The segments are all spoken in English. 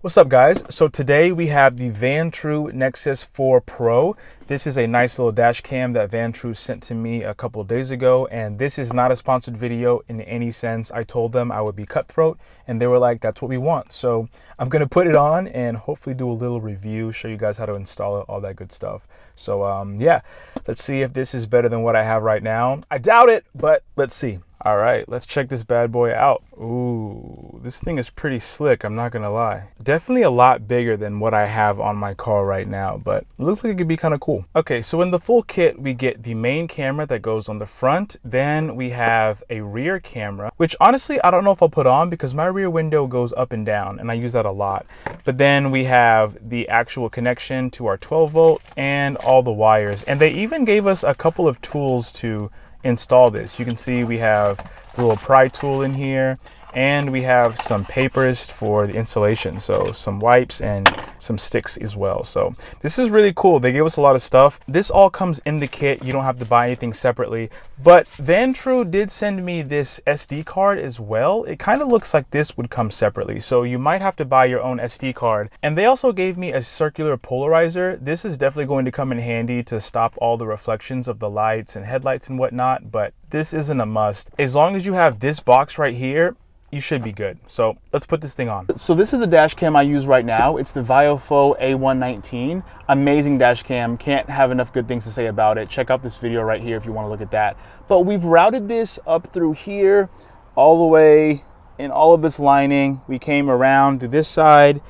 What's up, guys? So today we have the Vantrue Nexus 4 Pro. This is a nice little dash cam that Vantrue sent to me a couple of days ago, and this is not a sponsored video in any sense. I told them I would be cutthroat, and they were like, that's what we want. So I'm gonna put it on and hopefully do a little review, show you guys how to install it, all that good stuff. So yeah, let's see if this is better than what I have right now. I doubt it, but let's see. All right, let's check this bad boy out. Ooh, this thing is pretty slick, I'm not gonna lie. Definitely a lot bigger than what I have on my car right now, but it looks like it could be kind of cool. Okay, so in the full kit, we get the main camera that goes on the front. Then we have a rear camera, which honestly, I don't know if I'll put on because my rear window goes up and down and I use that a lot. But then we have the actual connection to our 12 volt and all the wires. And they even gave us a couple of tools to install this. You can see we have the little pry tool in here, and we have some papers for the installation, so some wipes and some sticks as well. So this is really cool. They gave us a lot of stuff. This all comes in the kit. You don't have to buy anything separately, but Vantrue did send me this SD card as well. It kind of looks like this would come separately, so you might have to buy your own SD card. And they also gave me a circular polarizer. This is definitely going to come in handy to stop all the reflections of the lights and headlights and whatnot, but this isn't a must. As long as you have this box right here, you should be good. So let's put this thing on. So this is the dash cam I use right now. It's the Viofo A119. Amazing dash cam. Can't have enough good things to say about it. Check out this video right here if you want to look at that. But we've routed this up through here, all the way in all of this lining. We came around to this side,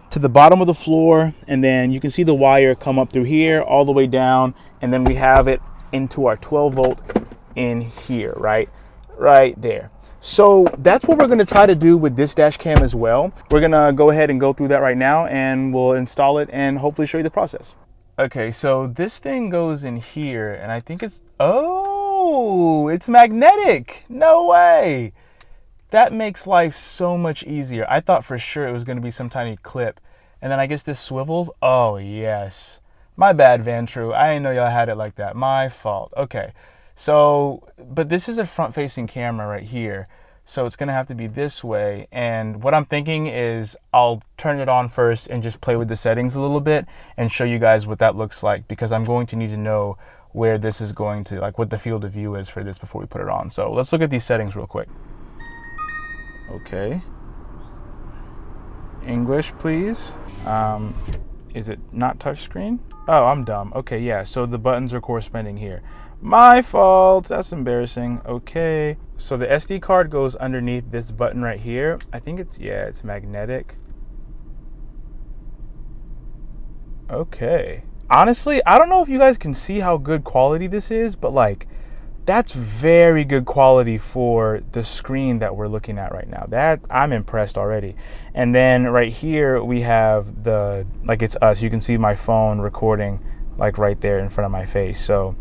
to the bottom of the floor, and then you can see the wire come up through here, all the way down, and then we have it into our 12 volt in here, right there. So that's what we're going to try to do with this dash cam as well. We're going to go ahead and go through that right now, and we'll install it and hopefully show you the process. Okay, so this thing goes in here, and I think it's, oh, it's magnetic. No way. That makes life so much easier. I thought for sure it was going to be some tiny clip. And then I guess this swivels. Oh, yes. My bad, Vantrue. I didn't know y'all had it like that. My fault. Okay. So, but this is a front-facing camera right here. So it's gonna have to be this way. And what I'm thinking is I'll turn it on first and just play with the settings a little bit and show you guys what that looks like, because I'm going to need to know where this is going to, like what the field of view is for this before we put it on. So let's look at these settings real quick. Okay. English, please. Is it not touchscreen? Oh, I'm dumb. Okay, yeah, so the buttons are corresponding here. My fault, that's embarrassing. Okay, so the SD card goes underneath this button right here. I think it's, yeah, it's magnetic. Okay. Honestly, I don't know if you guys can see how good quality this is, but like, that's very good quality for the screen that we're looking at right now. That, I'm impressed already. And then right here we have the, like it's us. You can see my phone recording like right there in front of my face. So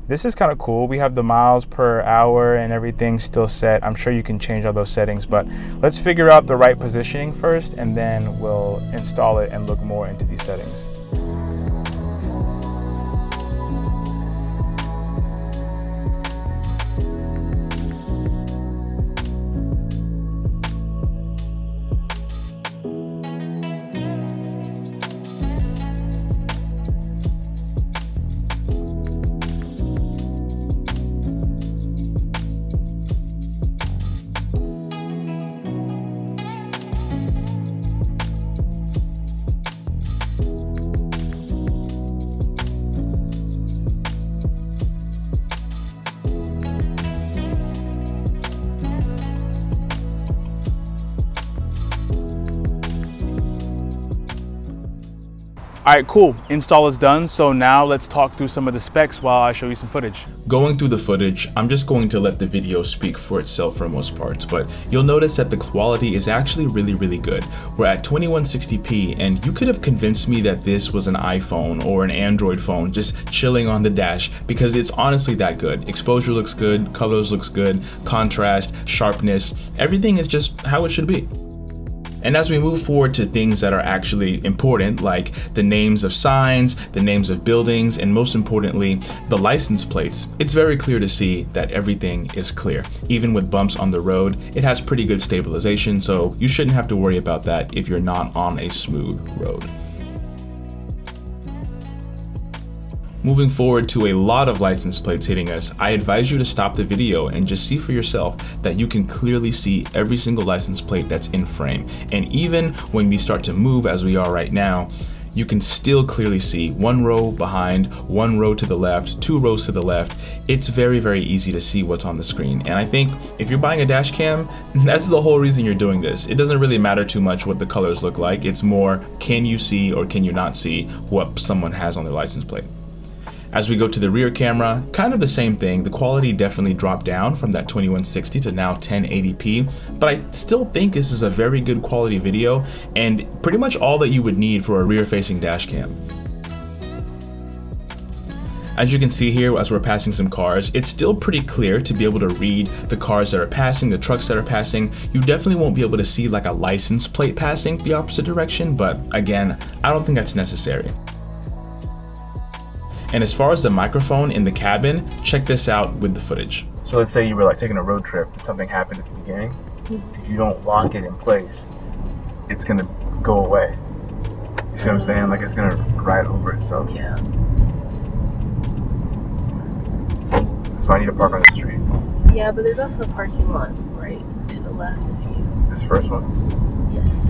this is kind of cool. We have the miles per hour and everything still set. I'm sure you can change all those settings, but let's figure out the right positioning first, and then we'll install it and look more into these settings. All right, cool. Install is done. So now let's talk through some of the specs while I show you some footage. Going through the footage, I'm just going to let the video speak for itself for most parts, but you'll notice that the quality is actually really good. We're at 2160p, and you could have convinced me that this was an iPhone or an Android phone just chilling on the dash, because it's honestly that good. Exposure looks good, colors looks good, contrast, sharpness, everything is just how it should be. And as we move forward to things that are actually important, like the names of signs, the names of buildings, and most importantly, the license plates, it's very clear to see that everything is clear. Even with bumps on the road, it has pretty good stabilization, so you shouldn't have to worry about that if you're not on a smooth road. Moving forward to a lot of license plates hitting us, I advise you to stop the video and just see for yourself that you can clearly see every single license plate that's in frame. And even when we start to move as we are right now, you can still clearly see one row behind, one row to the left, two rows to the left. It's very, very easy to see what's on the screen. And I think if you're buying a dash cam, that's the whole reason you're doing this. It doesn't really matter too much what the colors look like. It's more, can you see or can you not see what someone has on their license plate? As we go to the rear camera, kind of the same thing. The quality definitely dropped down from that 2160 to now 1080p, but I still think this is a very good quality video and pretty much all that you would need for a rear-facing dash cam. As you can see here, as we're passing some cars, it's still pretty clear to be able to read the cars that are passing, the trucks that are passing. You definitely won't be able to see like a license plate passing the opposite direction, but again, I don't think that's necessary. And as far as the microphone in the cabin, check this out with the footage. So let's say you were like taking a road trip, something happened at the beginning. If you don't lock it in place, it's gonna go away. You see what I'm saying? Like it's gonna ride over itself. Yeah. So I need to park on the street. Yeah, but there's also a parking lot right to the left of you. This first one? Yes.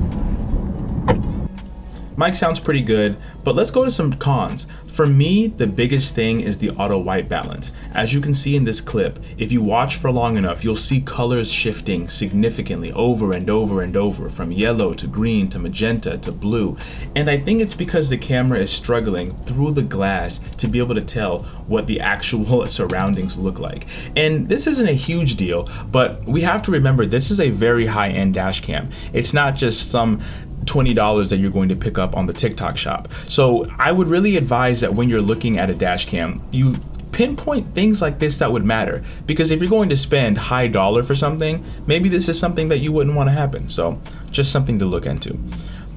Mic sounds pretty good, but let's go to some cons. For me, the biggest thing is the auto white balance. As you can see in this clip, if you watch for long enough, you'll see colors shifting significantly over and over and over, from yellow to green to magenta to blue. And I think it's because the camera is struggling through the glass to be able to tell what the actual surroundings look like. And this isn't a huge deal, but we have to remember this is a very high-end dash cam. It's not just some $20 that you're going to pick up on the TikTok shop. So I would really advise that when you're looking at a dash cam, you pinpoint things like this that would matter. Because if you're going to spend high dollar for something, maybe this is something that you wouldn't want to happen. So just something to look into.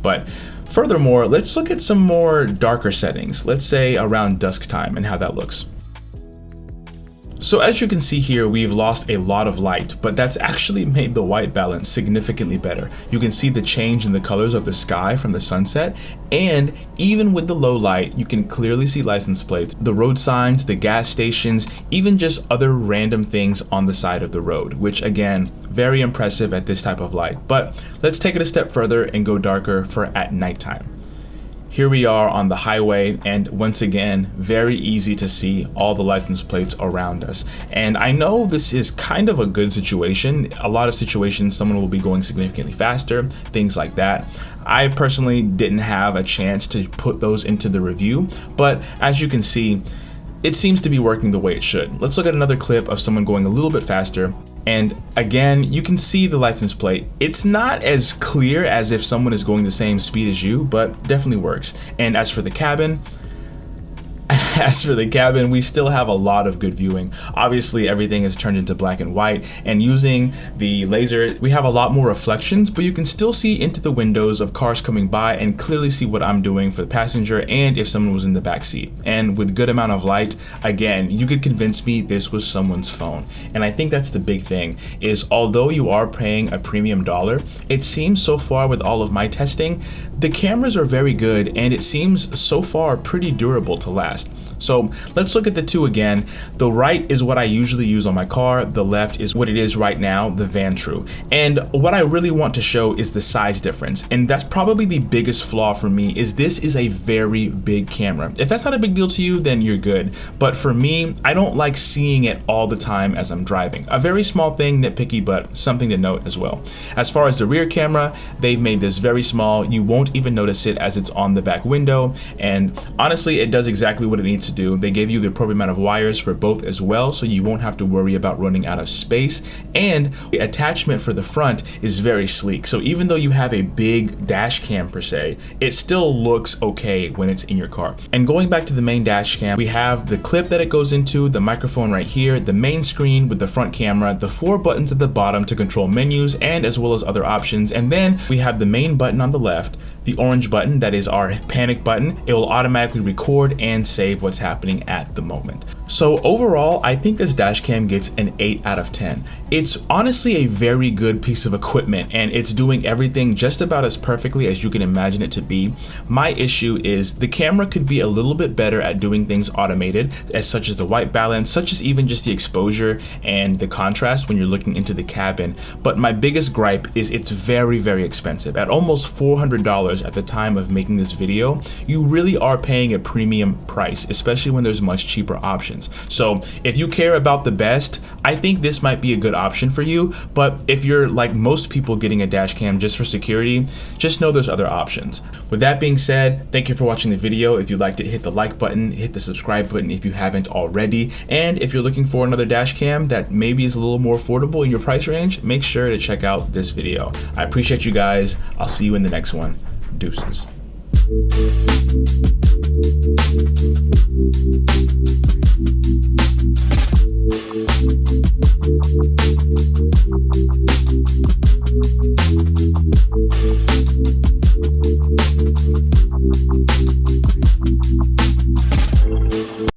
But furthermore, let's look at some more darker settings. Let's say around dusk time and how that looks. So as you can see here, we've lost a lot of light, but that's actually made the white balance significantly better. You can see the change in the colors of the sky from the sunset, and even with the low light, you can clearly see license plates, the road signs, the gas stations, even just other random things on the side of the road, which again, very impressive at this type of light. But let's take it a step further and go darker for at nighttime. Here we are on the highway, and once again, very easy to see all the license plates around us. And I know this is kind of a good situation. A lot of situations, someone will be going significantly faster, things like that. I personally didn't have a chance to put those into the review, but as you can see, it seems to be working the way it should. Let's look at another clip of someone going a little bit faster. And again, you can see the license plate. It's not as clear as if someone is going the same speed as you, but definitely works. And as for the cabin, we still have a lot of good viewing. Obviously, everything is turned into black and white, and using the laser, we have a lot more reflections, but you can still see into the windows of cars coming by and clearly see what I'm doing for the passenger and if someone was in the back seat. And with good amount of light, again, you could convince me this was someone's phone. And I think that's the big thing, is although you are paying a premium dollar, it seems so far with all of my testing, the cameras are very good and it seems so far pretty durable to last. So let's look at the two again. The right is what I usually use on my car. The left is what it is right now, the Vantrue. And what I really want to show is the size difference. And that's probably the biggest flaw for me, is this is a very big camera. If that's not a big deal to you, then you're good. But for me, I don't like seeing it all the time as I'm driving. A very small thing, nitpicky, but something to note as well. As far as the rear camera, they've made this very small. You won't even notice it as it's on the back window. And honestly, it does exactly what it needs to do. They gave you the appropriate amount of wires for both as well, so you won't have to worry about running out of space. And the attachment for the front is very sleek. So even though you have a big dash cam per se, it still looks okay when it's in your car. And going back to the main dash cam, we have the clip that it goes into, the microphone right here, the main screen with the front camera, the 4 buttons at the bottom to control menus and as well as other options. And then we have the main button on the left, the orange button that is our panic button. It will automatically record and save what's happening at the moment. So overall, I think this dash cam gets an 8 out of 10. It's honestly a very good piece of equipment, and it's doing everything just about as perfectly as you can imagine it to be. My issue is the camera could be a little bit better at doing things automated, as such as the white balance, such as even just the exposure and the contrast when you're looking into the cabin. But my biggest gripe is it's very, very expensive. At almost $400 at the time of making this video, you really are paying a premium price, especially when there's much cheaper options. So if you care about the best, I think this might be a good option for you. But if you're like most people getting a dash cam just for security, just know there's other options. With that being said, thank you for watching the video. If you liked it, hit the like button, hit the subscribe button if you haven't already. And if you're looking for another dash cam that maybe is a little more affordable in your price range, make sure to check out this video. I appreciate you guys. I'll see you in the next one. Deuces.